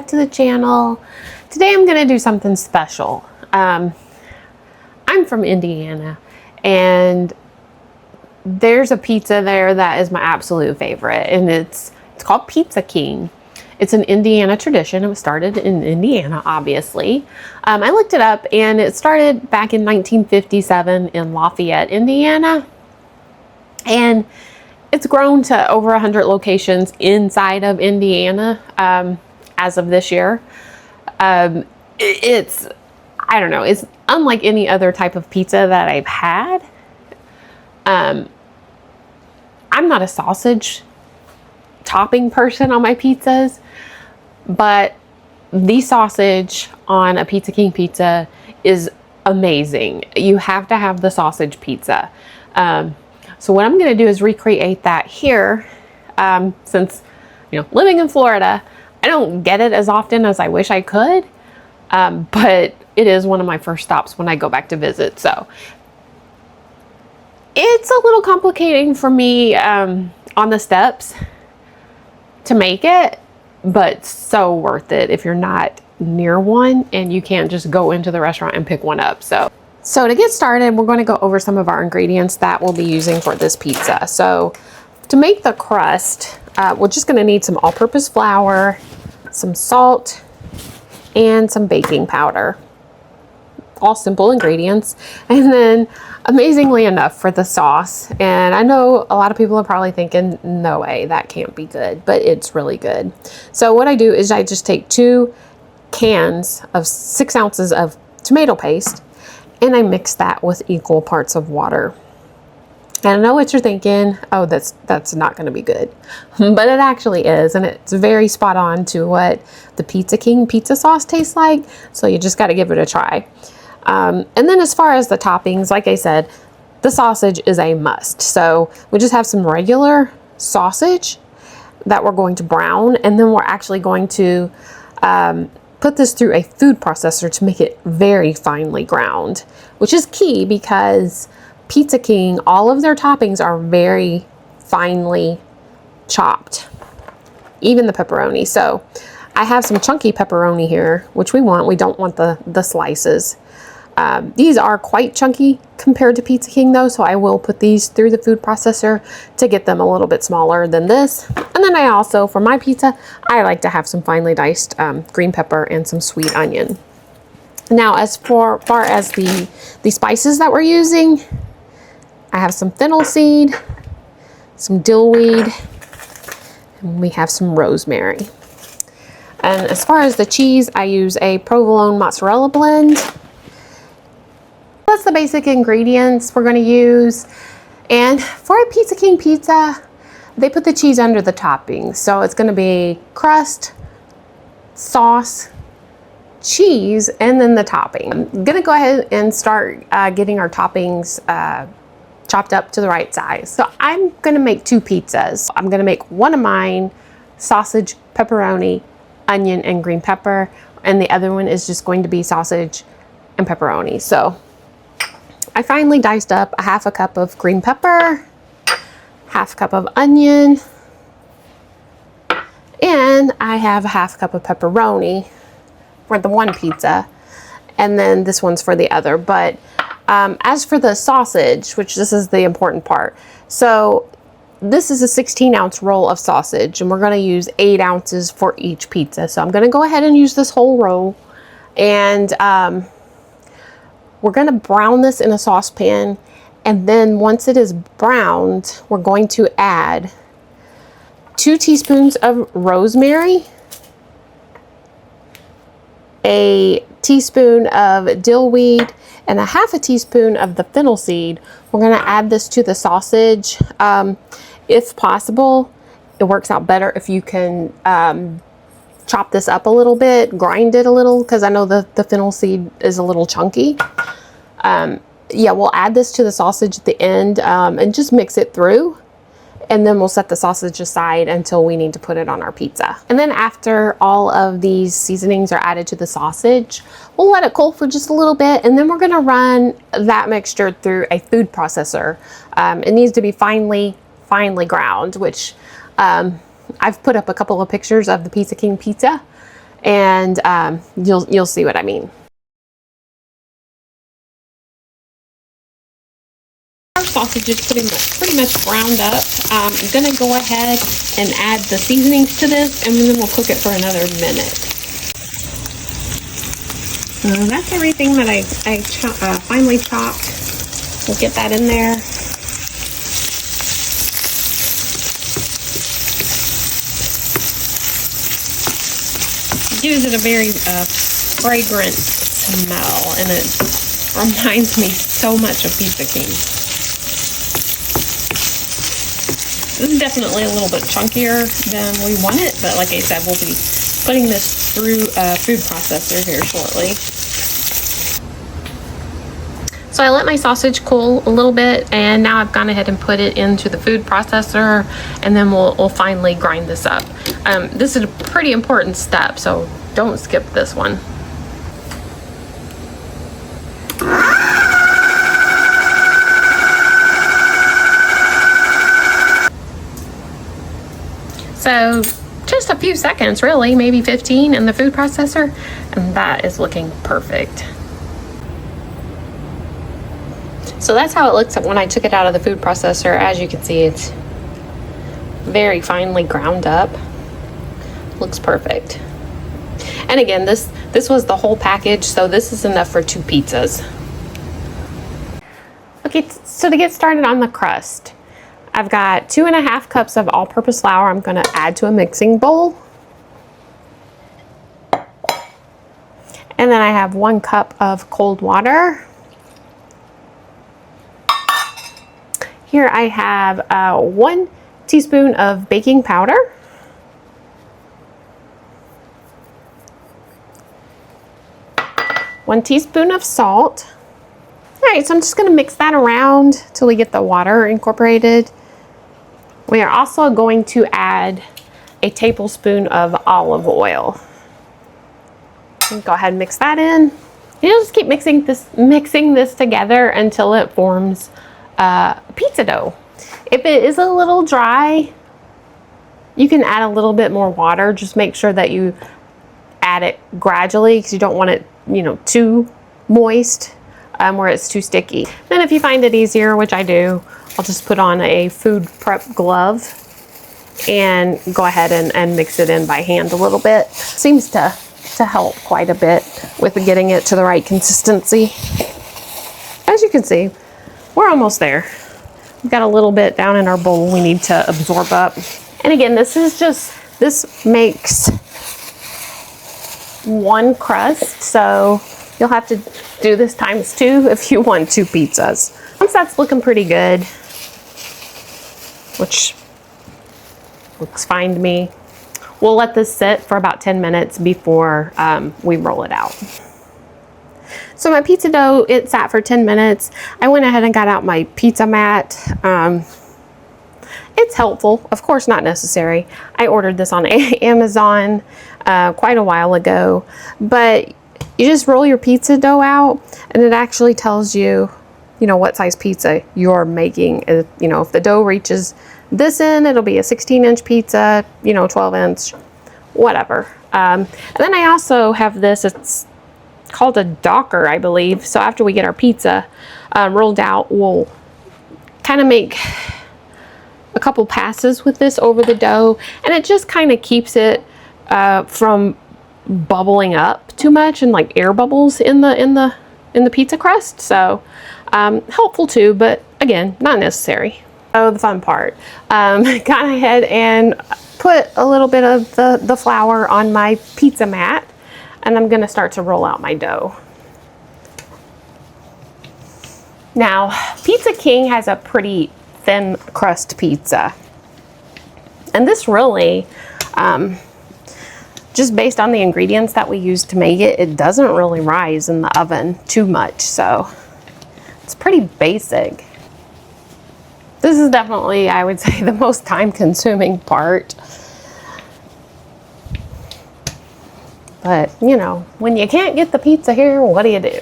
to the channel. Today I'm gonna do something special. I'm from Indiana, and there's a pizza there that is my absolute favorite, and it's called Pizza King. It's an Indiana tradition. It was started in Indiana, obviously. I looked it up, and it started back in 1957 in Lafayette, Indiana, and it's grown to over 100 locations inside of Indiana as of this year. It's, I don't know, it's unlike any other type of pizza that I've had. I'm not a sausage topping person on my pizzas, but the sausage on a Pizza King pizza is amazing. You have to have the sausage pizza. So what I'm going to do is recreate that here. Since, living in Florida, I don't get it as often as I wish I could. But it is one of my first stops when I go back to visit. So it's a little complicating for me on the steps to make it, but so worth it if you're not near one and you can't just go into the restaurant and pick one up. So to get started, we're going to go over some of our ingredients that we'll be using for this pizza. So to make the crust, we're just going to need some all-purpose flour, some salt, and some baking powder. All simple ingredients. And then, amazingly enough, for the sauce, and I know a lot of people are probably thinking, no way, that can't be good, but it's really good. So what I do is I just take 2 cans of 6 ounces of tomato paste, and I mix that with equal parts of water. And I know what you're thinking, oh, that's not going to be good. But it actually is, and it's very spot on to what the Pizza King pizza sauce tastes like, so you just got to give it a try. And then as far as the toppings, like I said, the sausage is a must. So we just have some regular sausage that we're going to brown, and then we're actually going to put this through a food processor to make it very finely ground, which is key because Pizza King, all of their toppings are very finely chopped, even the pepperoni. So I have some chunky pepperoni here, which we don't want the slices. These are quite chunky compared to Pizza King though, so I will put these through the food processor to get them a little bit smaller than this. And then I also, for my pizza, I like to have some finely diced green pepper and some sweet onion. Now, as far as the spices that we're using, I have some fennel seed, some dill weed, and we have some rosemary. And as far as the cheese, I use a provolone mozzarella blend. That's the basic ingredients we're going to use. And for a Pizza King pizza, they put the cheese under the toppings. So it's going to be crust, sauce, cheese, and then the topping. I'm going to go ahead and start getting our toppings chopped up to the right size. So I'm going to make 2 pizzas. I'm going to make one of mine sausage, pepperoni, onion, and green pepper. And the other one is just going to be sausage and pepperoni. So I finely diced up a 1/2 cup of green pepper, 1/2 cup of onion, and I have a 1/2 cup of pepperoni for the one pizza, and then this one's for the other. But as for the sausage, which this is the important part, so this is a 16-ounce roll of sausage, and we're going to use 8 ounces for each pizza. So I'm going to go ahead and use this whole roll, and we're going to brown this in a saucepan, and then once it is browned, we're going to add 2 teaspoons of rosemary, a teaspoon of dill weed, and a 1/2 teaspoon of the fennel seed. We're going to add this to the sausage. If possible, it works out better if you can chop this up a little bit, grind it a little, because I know the fennel seed is a little chunky. Yeah, we'll add this to the sausage at the end and just mix it through. And then we'll set the sausage aside until we need to put it on our pizza. And then after all of these seasonings are added to the sausage, we'll let it cool for just a little bit, and then we're gonna run that mixture through a food processor. It needs to be finely ground, which I've put up a couple of pictures of the Pizza King pizza, and you'll see what I mean. Our sausage is pretty much browned up. I'm gonna go ahead and add the seasonings to this, and then we'll cook it for another minute. That's everything that I finely chopped. We'll get that in there. It gives it a very fragrant smell, and it reminds me so much of Pizza King. This is definitely a little bit chunkier than we want it, but like I said, we'll be putting this through a food processor here shortly. So I let my sausage cool a little bit, and now I've gone ahead and put it into the food processor, and then we'll finally grind this up. This is a pretty important step, so don't skip this one. So just a few seconds, really, maybe 15 in the food processor, and that is looking perfect. So that's how it looks when I took it out of the food processor. As you can see, it's very finely ground up. Looks perfect. And again, this was the whole package, so this is enough for 2 pizzas. Okay, so to get started on the crust, I've got 2½ cups of all-purpose flour I'm going to add to a mixing bowl. And then I have 1 cup of cold water. Here I have 1 teaspoon of baking powder. One teaspoon of salt. All right, so I'm just going to mix that around till we get the water incorporated. We are also going to add a tablespoon of olive oil. Go ahead and mix that in. You'll just keep mixing this together until it forms pizza dough. If it is a little dry, you can add a little bit more water. Just make sure that you add it gradually, because you don't want it, too moist where it's too sticky. Then if you find it easier, which I do, I'll just put on a food prep glove and go ahead and mix it in by hand a little bit. Seems to help quite a bit with getting it to the right consistency. As you can see, we're almost there. We've got a little bit down in our bowl we need to absorb up. And again, this makes 1 crust, so you'll have to do this times 2 if you want 2 pizzas. Once that's looking pretty good, which looks fine to me, we'll let this sit for about 10 minutes before we roll it out. So my pizza dough, it sat for 10 minutes. I went ahead and got out my pizza mat. It's helpful, of course not necessary. I ordered this on Amazon quite a while ago, but you just roll your pizza dough out, and it actually tells you, what size pizza you're making. If the dough reaches this end, it'll be a 16-inch pizza, 12-inch, whatever. And then I also have this, it's called a docker, I believe. So after we get our pizza rolled out, we'll kind of make a couple passes with this over the dough, and it just kind of keeps it from bubbling up too much and like air bubbles in the pizza crust. So helpful too, but again, not necessary. Oh, the fun part. Gone ahead and put a little bit of the flour on my pizza mat, and I'm gonna start to roll out my dough. Now, Pizza King has a pretty thin crust pizza, and this really, just based on the ingredients that we use to make it, it doesn't really rise in the oven too much, so it's pretty basic. This is definitely, I would say, the most time-consuming part. But, when you can't get the pizza here, what do you do?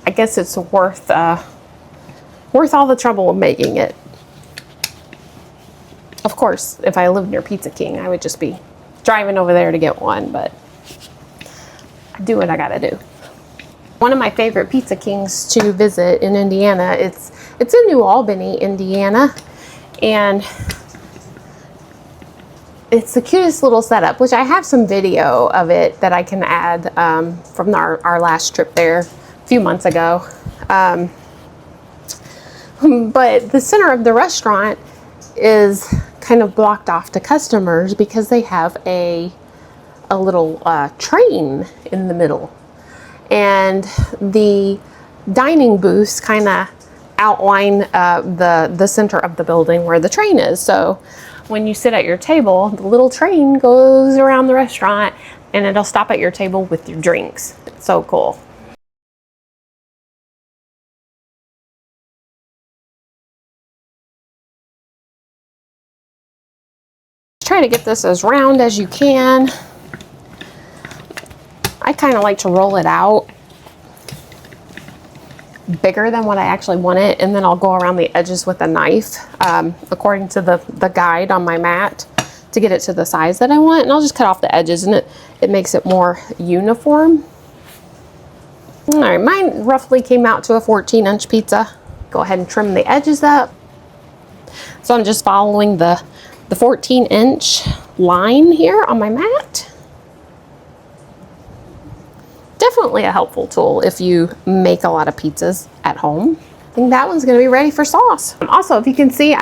I guess it's worth all the trouble of making it. Of course, if I lived near Pizza King, I would just be driving over there to get one, but do what I gotta do. One of my favorite Pizza Kings to visit in Indiana, it's in New Albany, Indiana, and it's the cutest little setup, which I have some video of it that I can add from our last trip there a few months ago. But the center of the restaurant is kind of blocked off to customers because they have a little train in the middle. And the dining booths kind of outline the center of the building where the train is. So when you sit at your table, the little train goes around the restaurant and it'll stop at your table with your drinks. It's so cool. Try to get this as round as you can. I kind of like to roll it out bigger than what I actually want it, and then I'll go around the edges with a knife according to the guide on my mat to get it to the size that I want, and I'll just cut off the edges, and it makes it more uniform. All right, mine roughly came out to a 14-inch pizza. Go ahead and trim the edges up. So I'm just following the 14-inch line here on my mat. Definitely a helpful tool if you make a lot of pizzas at home. I think that one's gonna be ready for sauce. Also, if you can see,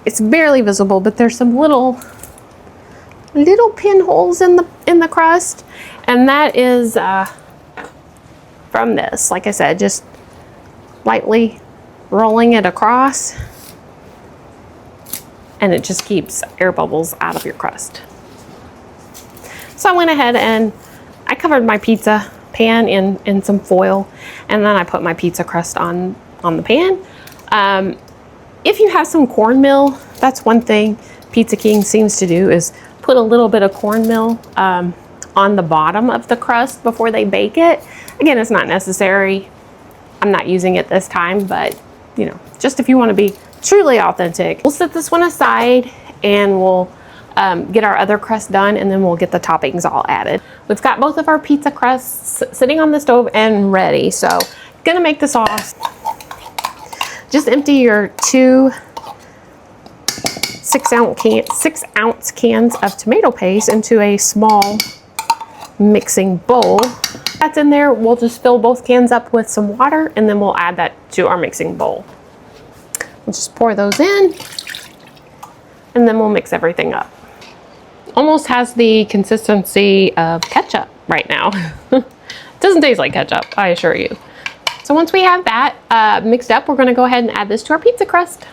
it's barely visible, but there's some little pinholes in the crust, and that is from this. Like I said, just lightly rolling it across, and it just keeps air bubbles out of your crust. So I went ahead and I covered my pizza pan in some foil, and then I put my pizza crust on the pan. If you have some cornmeal, that's one thing Pizza King seems to do, is put a little bit of cornmeal on the bottom of the crust before they bake it. Again, it's not necessary. I'm not using it this time, but you know, just if you want to be truly authentic. We'll set this one aside and we'll get our other crust done, and then we'll get the toppings all added. We've got both of our pizza crusts sitting on the stove and ready. So gonna make the sauce. Just empty your two 6-ounce cans of tomato paste into a small mixing bowl. That's in there. We'll just fill both cans up with some water, and then we'll add that to our mixing bowl. We'll just pour those in, and then we'll mix everything up. Almost has the consistency of ketchup right now. Doesn't taste like ketchup, I assure you. So once we have that mixed up, we're gonna go ahead and add this to our pizza crust.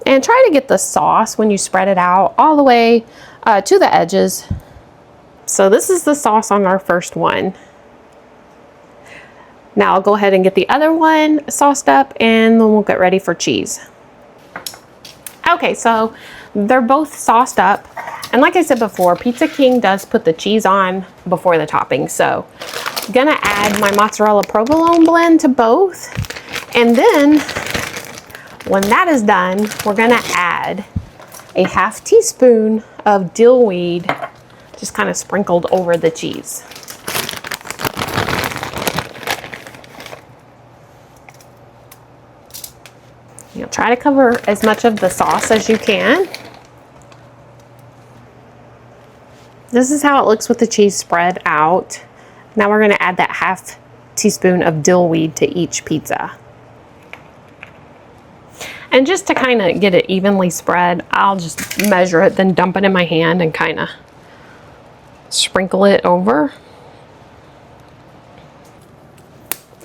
And try to get the sauce, when you spread it out, all the way to the edges. So this is the sauce on our first one. Now I'll go ahead and get the other one sauced up, and then we'll get ready for cheese. Okay, so they're both sauced up. And like I said before, Pizza King does put the cheese on before the topping. So I'm gonna add my mozzarella provolone blend to both. And then when that is done, we're gonna add a ½ teaspoon of dill weed, just kind of sprinkled over the cheese. You'll try to cover as much of the sauce as you can. This is how it looks with the cheese spread out. Now we're gonna add that ½ teaspoon of dill weed to each pizza. And just to kind of get it evenly spread, I'll just measure it, then dump it in my hand and kind of sprinkle it over.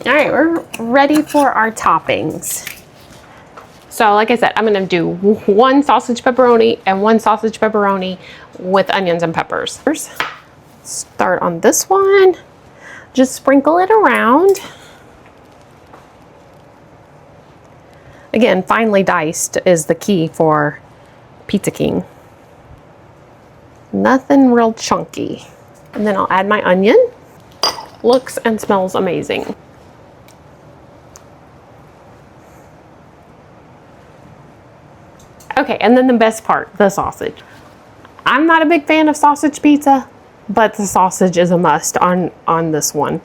All right, we're ready for our toppings. So like I said, I'm gonna do one sausage pepperoni and one sausage pepperoni with onions and peppers. Start on this one. Just sprinkle it around. Again, finely diced is the key for Pizza King. Nothing real chunky. And then I'll add my onion. Looks and smells amazing. Okay, and then the best part, the sausage. I'm not a big fan of sausage pizza, but the sausage is a must on this one.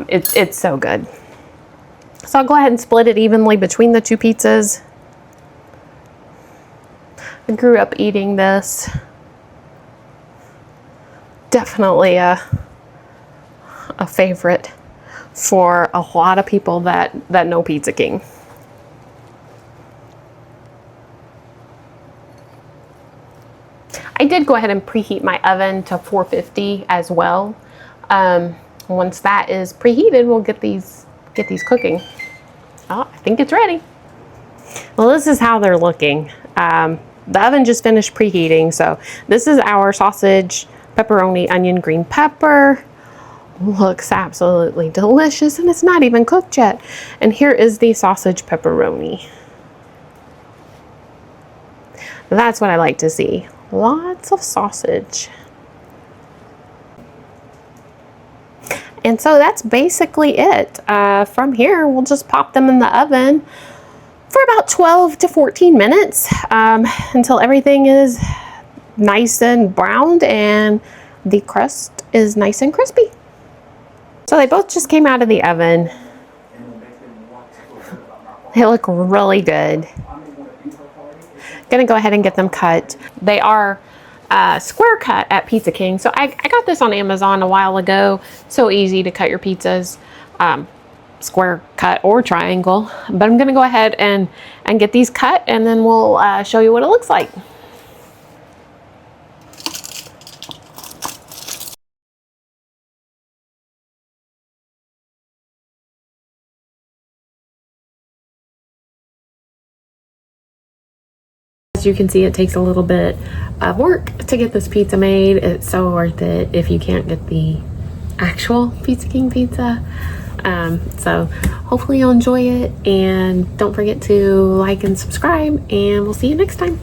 It's so good. So I'll go ahead and split it evenly between the two pizzas. I grew up eating this. Definitely a favorite for a lot of people that know Pizza King. I did go ahead and preheat my oven to 450 as well. Once that is preheated, we'll get these cooking. Oh, I think it's ready. Well, this is how they're looking. The oven just finished preheating, so this is our sausage, pepperoni, onion, green pepper. Looks absolutely delicious, and it's not even cooked yet. And here is the sausage pepperoni. That's what I like to see. Lots of sausage. And so that's basically it. From here, we'll just pop them in the oven for about 12 to 14 minutes until everything is nice and browned and the crust is nice and crispy. So they both just came out of the oven. They look really good. Gonna go ahead and get them cut. They are square cut at Pizza King. So I got this on Amazon a while ago. So easy to cut your pizzas, square cut or triangle. But I'm gonna go ahead and get these cut, and then we'll show you what it looks like. As you can see, it takes a little bit of work to get this pizza made. It's so worth it if you can't get the actual Pizza King pizza. So hopefully you'll enjoy it, and don't forget to like and subscribe, and we'll see you next time.